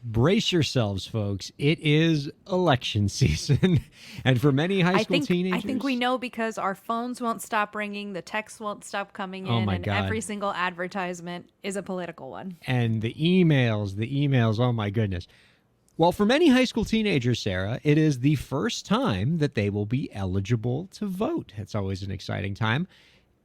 Brace yourselves, folks. It is election season. And for many high school teenagers... I think we know because our phones won't stop ringing, the texts won't stop coming Oh in, my and God. every single advertisement is a political one. And the emails, oh my goodness. Well, for many high school teenagers, Sarah, it is the first time that they will be eligible to vote. It's always an exciting time.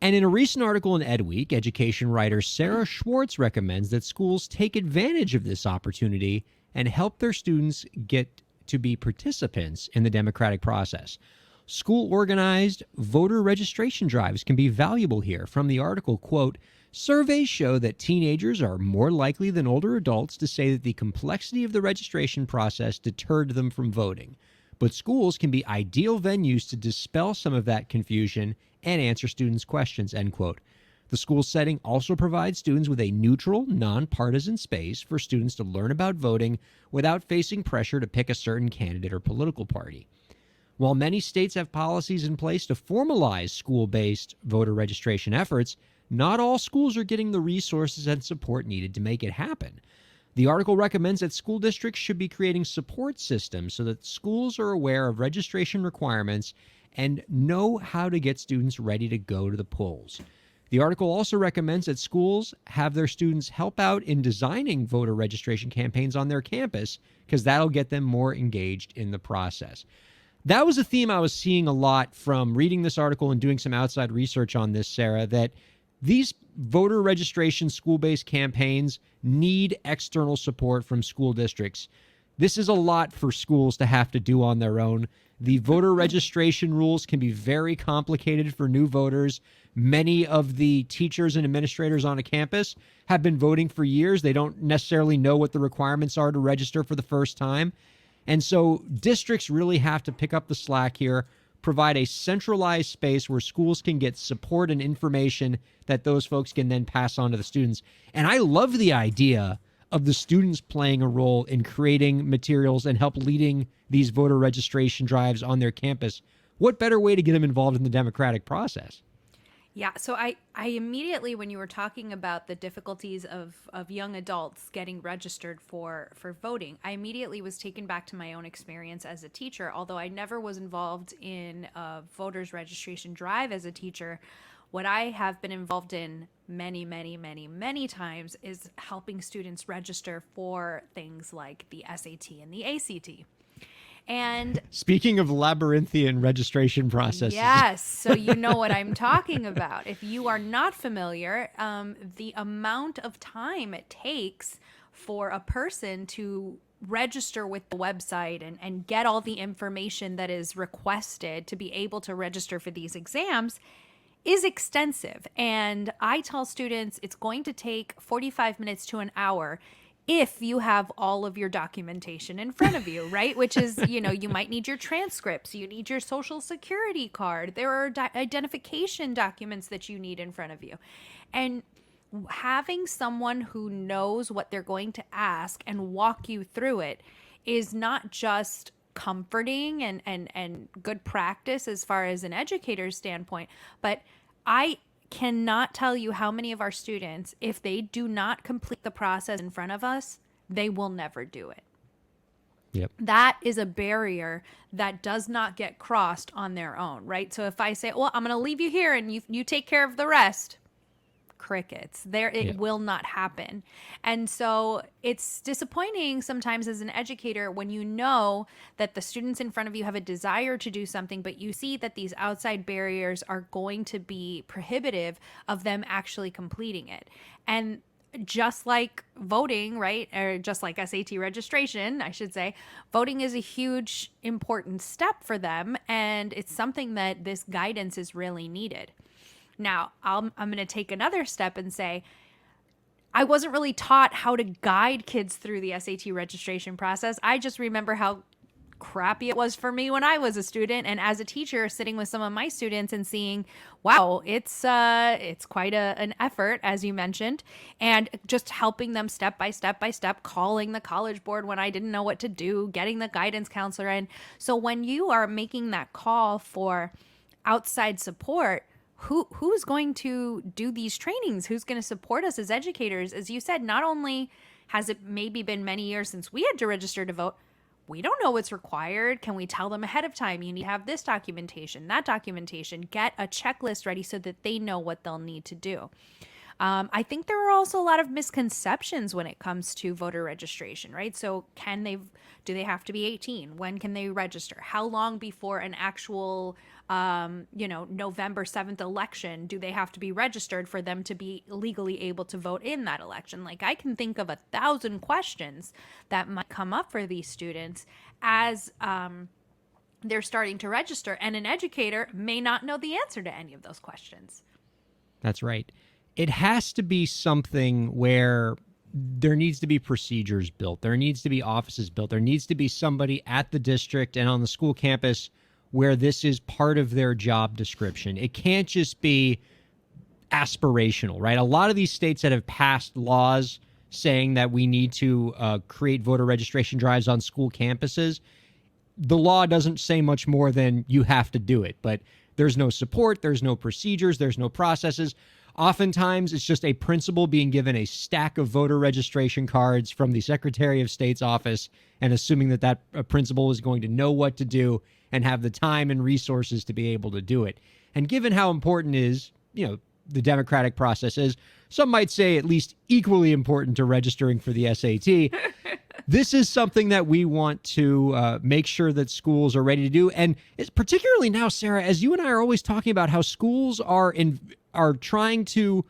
And in a recent article in EdWeek, education writer Sarah Schwartz recommends that schools take advantage of this opportunity and help their students get to be participants in the democratic process. School-organized voter registration drives can be valuable here. From the article, quote, surveys show that teenagers are more likely than older adults to say that the complexity of the registration process deterred them from voting. But schools can be ideal venues to dispel some of that confusion and answer students' questions, end quote. The school setting also provides students with a neutral, nonpartisan space for students to learn about voting without facing pressure to pick a certain candidate or political party. While many states have policies in place to formalize school-based voter registration efforts, not all schools are getting the resources and support needed to make it happen. The article recommends that school districts should be creating support systems so that schools are aware of registration requirements and know how to get students ready to go to the polls. The article also recommends that schools have their students help out in designing voter registration campaigns on their campus because that'll get them more engaged in the process. That was a theme I was seeing a lot from reading this article and doing some outside research on this, Sarah, that these voter registration school-based campaigns need external support from school districts. This is a lot for schools to have to do on their own. The voter registration rules can be very complicated for new voters. Many of the teachers and administrators on a campus have been voting for years. They don't necessarily know what the requirements are to register for the first time. And so districts really have to pick up the slack here, provide a centralized space where schools can get support and information that those folks can then pass on to the students. And I love the idea of the students playing a role in creating materials and help leading these voter registration drives on their campus. What better way to get them involved in the democratic process? Yeah, so I immediately, when you were talking about the difficulties of young adults getting registered for voting, I immediately was taken back to my own experience as a teacher. Although I never was involved in a voters registration drive as a teacher, what I have been involved in many, many, many, many times is helping students register for things like the SAT and the ACT. And speaking of labyrinthian registration processes. Yes, so you know what I'm talking about. If you are not familiar, the amount of time it takes for a person to register with the website and get all the information that is requested to be able to register for these exams is extensive. And I tell students it's going to take 45 minutes to an hour if you have all of your documentation in front of you, right? Which is, you might need your transcripts, you need your social security card, there are identification documents that you need in front of you. And having someone who knows what they're going to ask and walk you through it is not just comforting and good practice as far as an educator's standpoint, but I cannot tell you how many of our students, if they do not complete the process in front of us, they will never do it. Yep. That is a barrier that does not get crossed on their own, right? So if I say, well, I'm going to leave you here and you take care of the rest, crickets. It will not happen. And so it's disappointing sometimes as an educator when you know that the students in front of you have a desire to do something, but you see that these outside barriers are going to be prohibitive of them actually completing it. And just like voting, right? Or just like SAT registration, I should say, voting is a huge, important step for them. And it's something that this guidance is really needed. Now, I'm going to take another step and say, I wasn't really taught how to guide kids through the SAT registration process. I just remember how crappy it was for me when I was a student, and as a teacher sitting with some of my students and seeing, wow, it's quite an effort, as you mentioned, and just helping them step by step, calling the college board when I didn't know what to do, getting the guidance counselor in. So when you are making that call for outside support, who's going to do these trainings? Who's going to support us as educators? As you said, not only Has it maybe been many years since we had to register to vote? We don't know what's required. Can we tell them ahead of time? You need to have this documentation, that documentation, get a checklist ready so that they know what they'll need to do. I think there are also a lot of misconceptions when it comes to voter registration, right? So do they have to be 18? When can they register? How long before an actual, November 7th election do they have to be registered for them to be legally able to vote in that election? Like, I can think of 1,000 questions that might come up for these students as, they're starting to register, and an educator may not know the answer to any of those questions. That's right. It has to be something where there needs to be procedures built. There needs to be offices built. There needs to be somebody at the district and on the school campus where this is part of their job description. It can't just be aspirational, right? A lot of these states that have passed laws saying that we need to create voter registration drives on school campuses, the law doesn't say much more than you have to do it, but there's no support, there's no procedures, there's no processes. Oftentimes, it's just a principal being given a stack of voter registration cards from the Secretary of State's office and assuming that principal is going to know what to do and have the time and resources to be able to do it. And given how important the democratic process is, some might say at least equally important to registering for the SAT, this is something that we want to make sure that schools are ready to do. And it's particularly now, Sarah, as you and I are always talking about how schools are trying to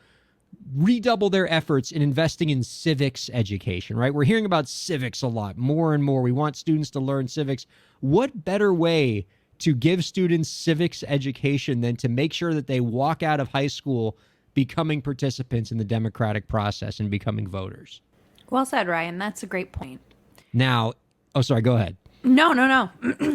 redouble their efforts in investing in civics education, right? We're hearing about civics a lot, more and more. We want students to learn civics. What better way to give students civics education than to make sure that they walk out of high school becoming participants in the democratic process and becoming voters? Well said, Ryan. That's a great point. Now, sorry, go ahead. No.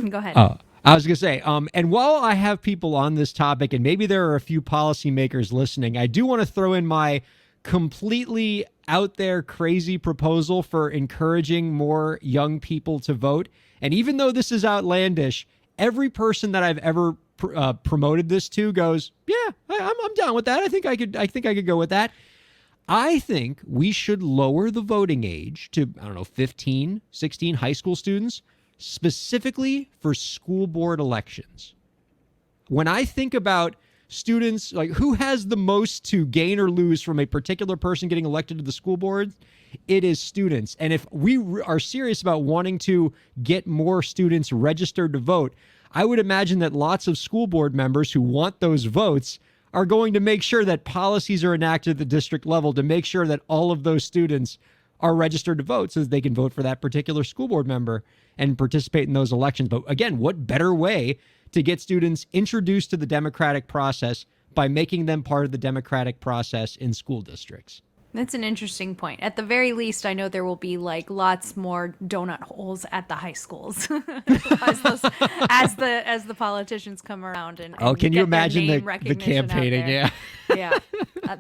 Go ahead. I was going to say, and while I have people on this topic, and maybe there are a few policymakers listening, I do want to throw in my completely out there crazy proposal for encouraging more young people to vote. And even though this is outlandish, every person that I've ever promoted this to goes, yeah, I'm down with that. I think I could go with that. I think we should lower the voting age to, 15, 16 high school students, specifically for school board elections. When I think about students, like who has the most to gain or lose from a particular person getting elected to the school board, it is students. And if we are serious about wanting to get more students registered to vote, I would imagine that lots of school board members who want those votes are going to make sure that policies are enacted at the district level to make sure that all of those students are registered to vote so that they can vote for that particular school board member and participate in those elections. But again, what better way to get students introduced to the democratic process by making them part of the democratic process in school districts? That's an interesting point. At the very least, I know there will be like lots more donut holes at the high schools as the politicians come around and can you imagine the campaigning? Yeah, yeah,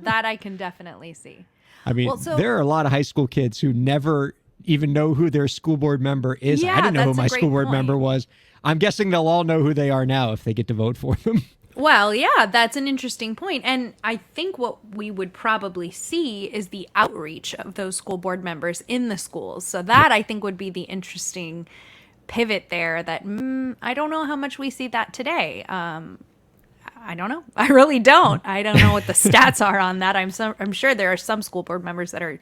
that I can definitely see. I mean, there are a lot of high school kids who never even know who their school board member is. Yeah, I didn't know who my school board point. member was. I'm guessing they'll all know who they are now if they get to vote for them. Well, yeah, that's an interesting point. And I think what we would probably see is the outreach of those school board members in the schools. So that I think would be the interesting pivot there that I don't know how much we see that today. I don't know. I really don't. I don't know what the stats are on that. I'm sure there are some school board members that are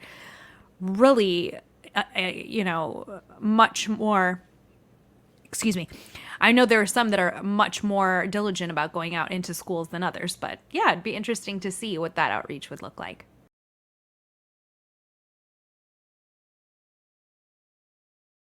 really, much more, excuse me. I know there are some that are much more diligent about going out into schools than others, but yeah, it'd be interesting to see what that outreach would look like.